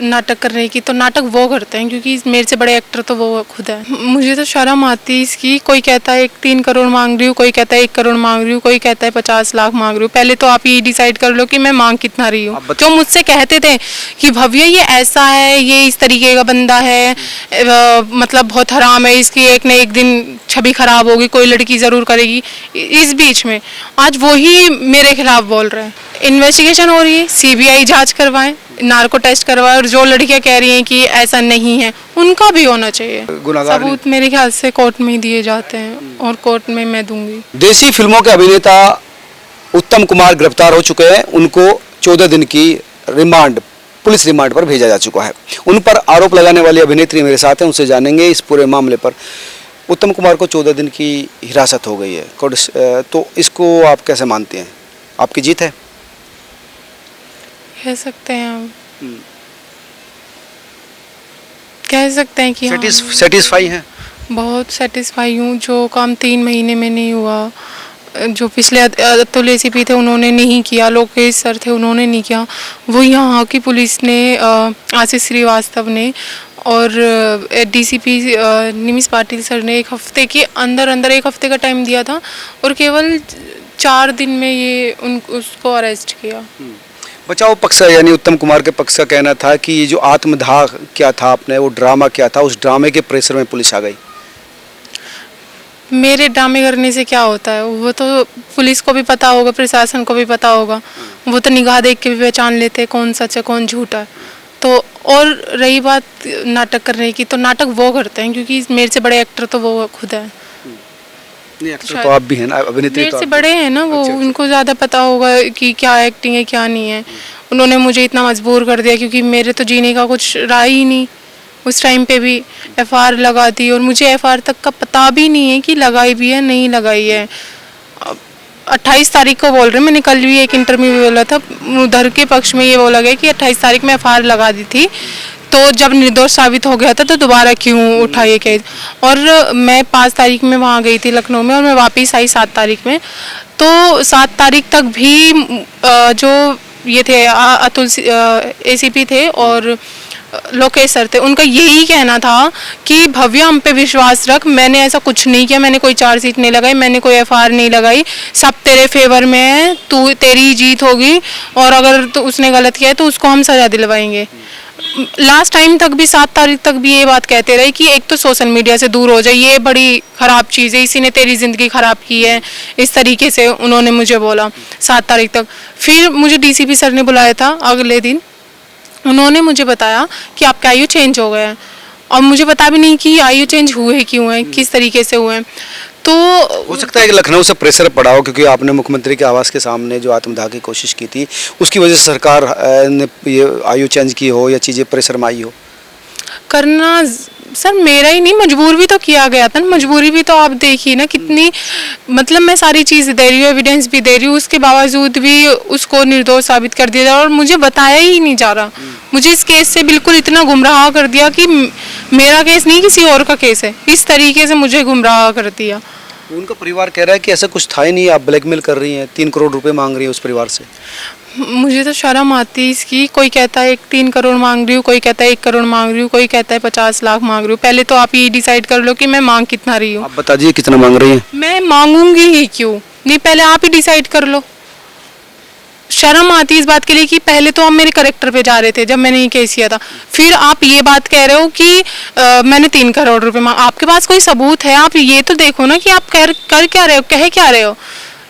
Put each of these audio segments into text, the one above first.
नाटक करने की, तो नाटक वो करते हैं क्योंकि मेरे से बड़े एक्टर तो वो खुद है। मुझे तो शर्म आती है इसकी। कोई कहता है 3 करोड़ मांग रही हूँ, कोई कहता है 1 करोड़ मांग रही हूँ, कोई कहता है 50 लाख मांग रही हूँ। पहले तो आप ये डिसाइड कर लो कि मैं मांग कितना रही हूँ। जो मुझसे कहते थे कि भव्या ये ऐसा है, ये इस तरीके का बंदा है, मतलब बहुत हराम है, इसकी एक न एक दिन छवि खराब होगी, कोई लड़की ज़रूर करेगी। इस बीच में आज वही मेरे खिलाफ बोल रहे हैं। इन्वेस्टिगेशन हो रही है, सीबीआई जांच करवाएं, नार्को टेस्ट करवाएं, और जो लड़कियां कह रही हैं कि ऐसा नहीं है उनका भी होना चाहिए। सबूत मेरे ख्याल से कोर्ट में ही दिए जाते हैं और कोर्ट में मैं दूंगी। देसी फिल्मों के अभिनेता उत्तम कुमार गिरफ्तार हो चुके हैं। उनको 14 दिन की रिमांड, पुलिस रिमांड पर भेजा जा चुका है। उन पर आरोप लगाने वाली अभिनेत्री मेरे साथ हैं, उनसे जानेंगे इस पूरे मामले पर। उत्तम कुमार को 14 दिन की हिरासत हो गई है, तो इसको आप कैसे मानते हैं? आपकी जीत है कह सकते हैं हम, कह सकते हैं कि सेटिस्फाई है। बहुत सेटिस्फाई हूँ। जो काम 3 महीने में नहीं हुआ, जो पिछले अतुल एसीपी थे उन्होंने नहीं किया, लोकेश सर थे उन्होंने नहीं किया, वो यहाँ की पुलिस ने, आशीष श्रीवास्तव ने और डीसीपी निमिष पाटिल सर ने 1 हफ्ते के अंदर 1 हफ्ते का टाइम दिया था और केवल 4 दिन में ये उसको अरेस्ट किया। बचाव पक्ष यानी उत्तम कुमार के पक्ष का कहना था कि ये जो आत्मदाह क्या था, आपने वो ड्रामा क्या था, उस ड्रामे के प्रेशर में पुलिस आ गई। मेरे ड्रामे करने से क्या होता है, वो तो पुलिस को भी पता होगा, प्रशासन को भी पता होगा, वो तो निगाह देख के भी पहचान लेते हैं कौन सच है कौन झूठा है। तो और रही बात नाटक करने की, तो नाटक वो करते हैं क्योंकि मेरे से बड़े एक्टर तो वो खुद है। नहीं, एक्टर तो आप भी हैं ना, अभिनेत्री मेरे तो से बड़े हैं ना वो। अच्छा। उनको ज़्यादा पता होगा कि क्या एक्टिंग है क्या नहीं है। उन्होंने मुझे इतना मजबूर कर दिया क्योंकि मेरे तो जीने का कुछ रहा ही नहीं। उस टाइम पे भी एफआईआर लगा दी और मुझे एफआईआर तक का पता भी नहीं है कि लगाई भी है नहीं लगाई है। 28 तारीख को बोल रहे हैं, मैंने कल भी एक इंटरव्यू में बोला था, उधर के पक्ष में ये बोला गया कि 28 तारीख में एफआईआर लगा दी थी, तो जब निर्दोष साबित हो गया था तो दोबारा क्यों उठा ये केस। और मैं 5 तारीख में वहाँ गई थी लखनऊ में और मैं वापस आई 7 तारीख में। तो 7 तारीख तक भी जो ये थे अतुल एसीपी थे और लोकेश सर थे, उनका यही कहना था कि भव्या हम पे विश्वास रख, मैंने ऐसा कुछ नहीं किया, मैंने कोई चार्जशीट नहीं लगाई, मैंने कोई एफआईआर नहीं लगाई, सब तेरे फेवर में है, तू तेरी जीत होगी और अगर तो उसने गलत किया है तो उसको हम सजा दिलवाएंगे। लास्ट टाइम तक भी 7 तारीख तक भी ये बात कहते रहे कि एक तो सोशल मीडिया से दूर हो जाए, ये बड़ी ख़राब चीज़ है, इसी ने तेरी ज़िंदगी ख़राब की है, इस तरीके से उन्होंने मुझे बोला 7 तारीख तक। फिर मुझे डीसीपी सर ने बुलाया था अगले दिन, उन्होंने मुझे बताया कि आपका आयु चेंज हो गया है और मुझे पता भी नहीं कि आयु चेंज हुए क्यों हैं, किस तरीके से हुए हैं। तो हो सकता है कि लखनऊ से प्रेशर पड़ा हो क्योंकि आपने मुख्यमंत्री के आवास के सामने जो आत्मदाह की कोशिश की थी, उसकी वजह से सरकार ने ये आयु चेंज की हो या चीज़ें प्रेशर में आई हो। करना सर मेरा ही नहीं, मजबूर भी तो किया गया था ना। मजबूरी भी तो आप देखिए ना कितनी, मतलब मैं सारी चीज़ दे रही हूँ, एविडेंस भी दे रही हूँ, उसके बावजूद भी उसको निर्दोष साबित कर दिया जा रहा और मुझे बताया ही नहीं जा रहा। मुझे इस केस से बिल्कुल इतना गुमराह कर दिया कि मेरा केस नहीं किसी और का केस है, इस तरीके से मुझे गुमराह कर दिया। उनका परिवार कह रहा है कि ऐसा कुछ था ही नहीं, आप ब्लैकमेल कर रही हैं, 3 करोड़ रुपए मांग रही हैं उस परिवार से। मुझे तो शर्म आती है इसकी। कोई कहता है 3 करोड़ मांग रही हूँ, कोई कहता है 1 करोड़ मांग रही हूँ, कोई कहता है 50 लाख मांग रही हूँ। पहले तो आप ये डिसाइड कर लो कि मैं मांग कितना रही हूँ। आप बता दीजिए कितना मांग रही हैं। मैं मांगूंगी ही क्यों, नहीं पहले आप ही डिसाइड कर लो। शर्म आती है इस बात के लिए कि पहले तो आप मेरे करेक्टर पे जा रहे थे जब मैंने ये केस किया था, फिर आप ये बात कह रहे हो कि मैंने 3 करोड़ रुपए मांग। आपके पास कोई सबूत है? आप ये तो देखो ना कि आप कर क्या रहे हो, कह क्या रहे हो।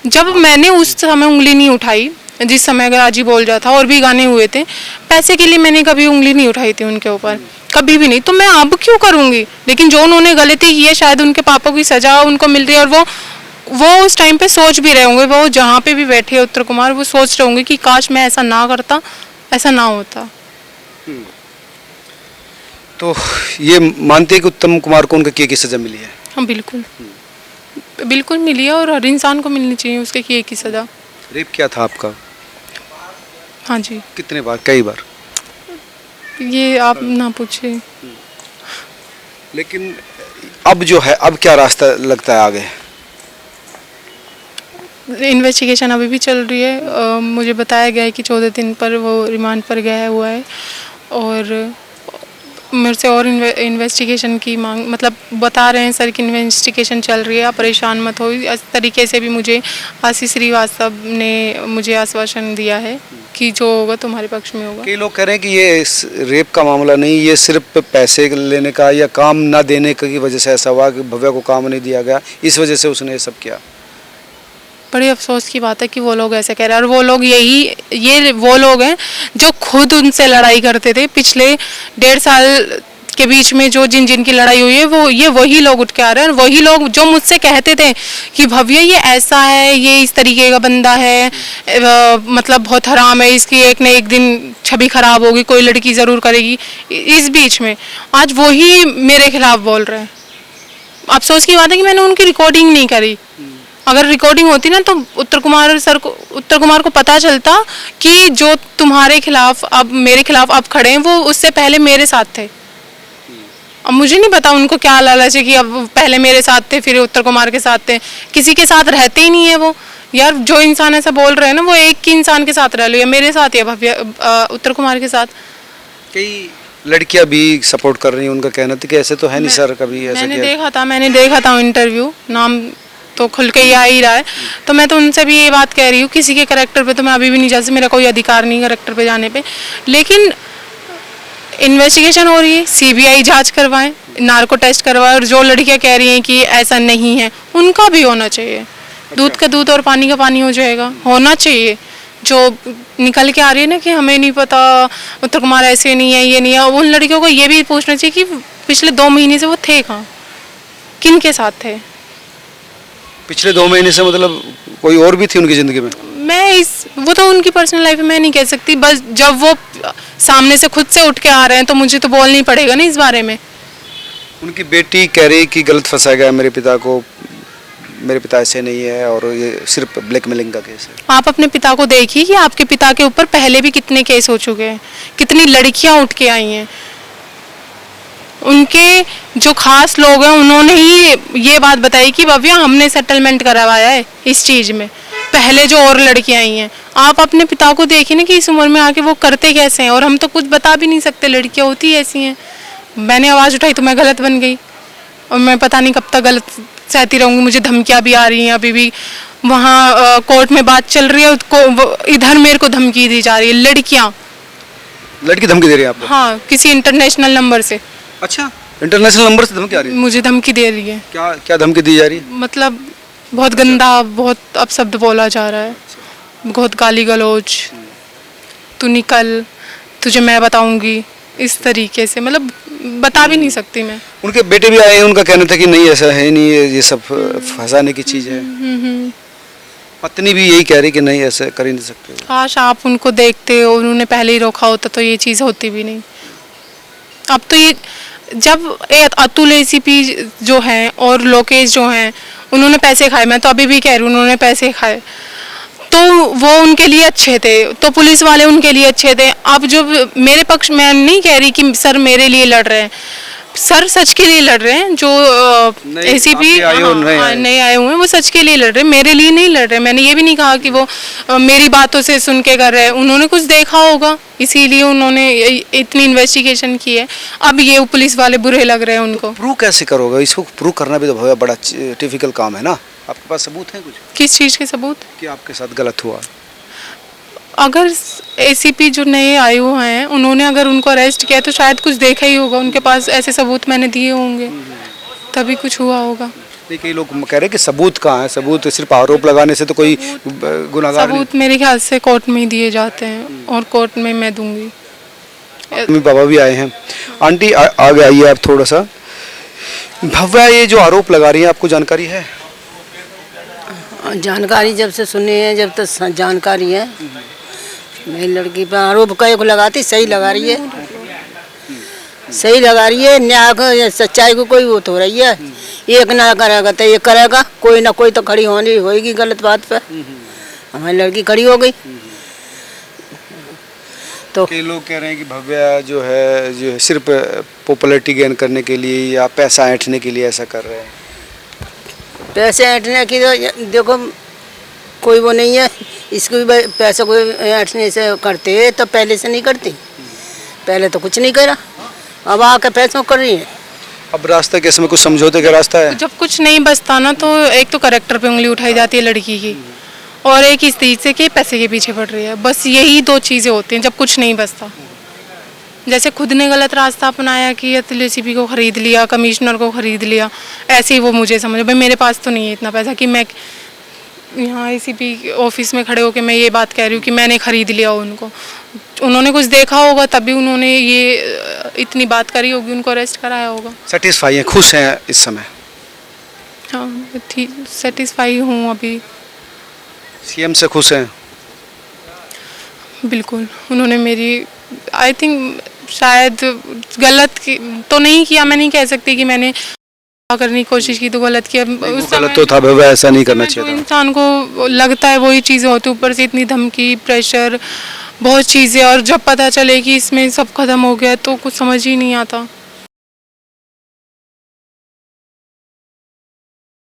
जब मैंने उस समय उंगली नहीं उठाई, जिस समय अगर आज ही बोल जाता और भी गाने हुए थे, पैसे के लिए मैंने कभी उंगली नहीं उठाई थी उनके ऊपर, कभी भी नहीं। तो मैं अब क्यों करूँगी? लेकिन जो उन्होंने गलती की है, शायद उनके पापा की सजा उनको मिल रही है और वो उस टाइम पे सोच भी रहे होंगे, वो जहाँ पे भी बैठे हैं उत्तर कुमार, वो सोच रहे होंगे कि काश मैं ऐसा ना करता, ऐसा ना होता। तो ये मानते हैं कि उत्तम कुमार को उनके किए की सजा मिली है? हाँ बिल्कुल, बिल्कुल मिली है और हर इंसान को मिलनी चाहिए उसके किए की सजा। रेप क्या था आपका? हाँ जी। कितने बार? कई बार? ये आप ना पूछिए। लेकिन अब जो है, अब क्या रास्ता लगता है आगे? इन्वेस्टिगेशन अभी भी चल रही है। मुझे बताया गया है कि 14 दिन पर वो रिमांड पर गया हुआ है और मेरे से और इन्वेस्टिगेशन की मांग, मतलब बता रहे हैं सर कि इन्वेस्टिगेशन चल रही है, आप परेशान मत हो। इस तरीके से भी मुझे आशीष श्रीवास्तव ने मुझे आश्वासन दिया है कि जो होगा तुम्हारे पक्ष में होगा। कई लोग कह रहे हैं कि ये रेप का मामला नहीं, ये सिर्फ पैसे लेने का या काम ना देने की वजह से ऐसा हुआ कि भव्या को काम नहीं दिया गया, इस वजह से उसने ये सब किया। बड़े अफसोस की बात है कि वो लोग ऐसे कह रहे हैं, और वो लोग ये वो लोग हैं जो खुद उनसे लड़ाई करते थे पिछले 1.5 साल के बीच में। जो जिन की लड़ाई हुई है वही लोग उठ के आ रहे हैं, और वही लोग जो मुझसे कहते थे कि भव्या ये ऐसा है, ये इस तरीके का बंदा है, मतलब बहुत हराम है, इसकी एक न एक दिन छवि खराब होगी, कोई लड़की ज़रूर करेगी। इस बीच में आज वही मेरे खिलाफ बोल रहे हैं। अफसोस की बात है कि मैंने उनकी रिकॉर्डिंग नहीं करी। अगर रिकॉर्डिंग होती ना तो उत्तर कुमार को पता चलता कि जो तुम्हारे खिलाफ अब मेरे खिलाफ अब खड़े हैं वो उससे पहले मेरे साथ थे। अब मुझे नहीं पता उनको क्या लालच है कि अब पहले मेरे साथ थे फिर उत्तर कुमार के साथ थे। किसी के साथ रहते ही नहीं है वो। यार जो इंसान ऐसा बोल रहे हैं ना, वो एक ही इंसान के साथ रह लो, या मेरे साथ या भव्या उत्तर कुमार के साथ। कई लड़कियां भी सपोर्ट कर रही हैं, उनका कहना था कि ऐसे तो है नहीं सर, कभी ऐसा मैंने देखा था इंटरव्यू, नाम तो खुल के ही आ ही रहा है। तो मैं तो उनसे भी ये बात कह रही हूँ, किसी के कैरेक्टर पे तो मैं अभी भी नहीं जा सकती, मेरा कोई अधिकार नहीं कैरेक्टर पे जाने पे। लेकिन इन्वेस्टिगेशन हो रही है, सीबीआई जांच करवाएं, नार्को टेस्ट करवाएं, और जो लड़कियां कह रही हैं कि ऐसा नहीं है उनका भी होना चाहिए। दूध का दूध और पानी का पानी हो जाएगा, होना चाहिए। जो निकल के आ रही है ना कि हमें नहीं पता, उत्तर कुमार ऐसे नहीं है, ये नहीं है, उन लड़कियों को ये भी पूछना चाहिए कि पिछले 2 महीने से वो थे कहाँ, किन के साथ थे। पिछले 2 महीने से मतलब कोई और भी थी उनकी जिंदगी में? वो तो उनकी पर्सनल लाइफ है, मैं नहीं कह सकती। बस जब वो सामने से खुद से उठ के आ रहे हैं तो मुझे तो बोलना ही पड़ेगा ना इस बारे में। उनकी बेटी कह रही कि गलत फंसाया गया मेरे पिता को, मेरे पिता ऐसे नहीं है और ये सिर्फ ब्लैकमेलिंग का केस है। आप अपने पिता को देखिए कि आपके पिता के ऊपर पहले भी कितने केस हो चुके हैं, कितनी लड़कियां उठ के आई हैं। उनके जो खास लोग हैं उन्होंने ही ये बात बताई कि भव्या हमने सेटलमेंट करवाया है इस चीज़ में, पहले जो और लड़कियां आई हैं। आप अपने पिता को देखिए ना कि इस उम्र में आके वो करते कैसे हैं, और हम तो कुछ बता भी नहीं सकते, लड़कियां होती ऐसी हैं। मैंने आवाज़ उठाई तो मैं गलत बन गई, और मैं पता नहीं कब तक गलत सहती रहूँगी। मुझे धमकियाँ भी आ रही हैं, अभी भी वहाँ कोर्ट में बात चल रही है, इधर मेरे को धमकी दी जा रही है। लड़की धमकी दे रही है आपको? हाँ, किसी इंटरनेशनल नंबर से। अच्छा, इंटरनेशनल नंबर से धमकी आ रही है? मुझे धमकी दे रही है। क्या क्या धमकी दी जा रही है? मतलब बहुत गंदा, बहुत अपशब्द बोला जा रहा है, बहुत गाली गलौज, तू निकल, तुझे मैं बताऊंगी, इस तरीके से। मतलब बता भी नहीं सकती मैं। उनके बेटे भी आए हैं, उनका कहना था कि नहीं ऐसा है नहीं, ये सब फंसाने की चीज़ है। पत्नी भी यही कह रही कि नहीं ऐसा कर ही नहीं सकते। काश आप उनको देखते और उन्होंने पहले ही रोका होता तो ये चीज़ होती भी नहीं। अब तो ये जब अतुल एसीपी जो हैं और लोकेश जो हैं उन्होंने पैसे खाए, मैं तो अभी भी कह रही हूँ उन्होंने पैसे खाए, तो वो उनके लिए अच्छे थे, तो पुलिस वाले उनके लिए अच्छे थे। अब जो मेरे पक्ष, मैं नहीं कह रही कि सर मेरे लिए लड़ रहे हैं, सर सच के लिए लड़ रहे हैं। जो एसीपी नहीं आए हुए हैं वो सच के लिए लड़ रहे हैं, मेरे लिए नहीं लड़ रहे। मैंने ये भी नहीं कहा कि वो मेरी बातों से सुन के कर रहे हैं, उन्होंने कुछ देखा होगा इसीलिए उन्होंने इतनी इन्वेस्टिगेशन की है। अब ये पुलिस वाले बुरे लग रहे हैं उनको। प्रूव कैसे करोगे इसको? प्रूव करना भी तो बहुत बड़ा डिफिकल्ट काम है ना। आपके पास सबूत है कुछ? किस चीज़ के सबूत? कि आपके साथ गलत हुआ। अगर एसीपी जो नए आए हुए हैं उन्होंने अगर उनको अरेस्ट किया तो शायद कुछ देखा ही होगा, उनके पास ऐसे सबूत मैंने दिए होंगे, तभी कुछ हुआ होगा। नहीं, कई लोग कह रहे हैं कि सबूत कहाँ है, सबूत सिर्फ आरोप लगाने से तो कोई गुनाहगार सबूत मेरे ख्याल से कोर्ट में ही दिए जाते हैं, और कोर्ट में मैं दूंगी। मेरे बाबा भी आए हैं। आंटी आगे आइए आप थोड़ा सा। भव्या ये जो आरोप लगा रही है आपको जानकारी है? जानकारी जब से सुनी है, जब तक जानकारी है, मेरी लड़की पर आरोप कई को लगाती, सही लगा रही है, सही लगा रही है। न्याय को या सच्चाई को कोई वो तो हो रही है, एक ना करेगा तो ये करेगा, कोई ना कोई तो खड़ी होनी होगी गलत बात पे। हमारी लड़की खड़ी हो गई। तो कई लोग कह रहे हैं कि भव्या जो है सिर्फ पॉपुलैरिटी गेन करने के लिए या पैसा ऐंठने के लिए ऐसा कर रहे हैं। पैसे ऐंठने की तो देखो कोई वो नहीं है, इसको भी पैसे को ऐंठने से करते तो पहले से नहीं करती। पहले तो कुछ नहीं करा, अब आके पैसों कर रही है। अब रास्ता कैसे में कुछ समझौते का रास्ता है? जब कुछ नहीं बचता ना तो एक तो करेक्टर पे उंगली उठाई जाती है लड़की की, और एक इस चीज से कि पैसे के पीछे पड़ रही है। बस यही दो चीज़ें होती हैं जब कुछ नहीं बचता। जैसे खुद ने गलत रास्ता अपनाया कि एसपी को खरीद लिया, कमिश्नर को खरीद लिया, ऐसे ही वो मुझे समझो भाई मेरे पास तो नहीं है इतना पैसा कि मैं यहाँ एसीपी ऑफिस में खड़े होकर मैं ये बात कह रही हूँ कि मैंने खरीद लिया उनको। उन्होंने कुछ देखा होगा तभी उन्होंने ये इतनी बात करी होगी, उनको अरेस्ट कराया होगा। सेटिस्फाई हैं, खुश हैं इस समय? हाँ ठीक, सेटिस्फाई हूँ अभी। सीएम से खुश हैं? बिल्कुल, उन्होंने मेरी आई थिंक शायद गलत तो नहीं किया, मैं नहीं कह सकती कि मैंने करने की कोशिश की तो गलत किया। उस गलत तो था भैया, ऐसा नहीं करना जो चाहिए था। इंसान को लगता है वही चीज़ें होती, ऊपर से इतनी धमकी, प्रेशर, बहुत चीज़ें, और जब पता चले कि इसमें सब खत्म हो गया तो कुछ समझ ही नहीं आता।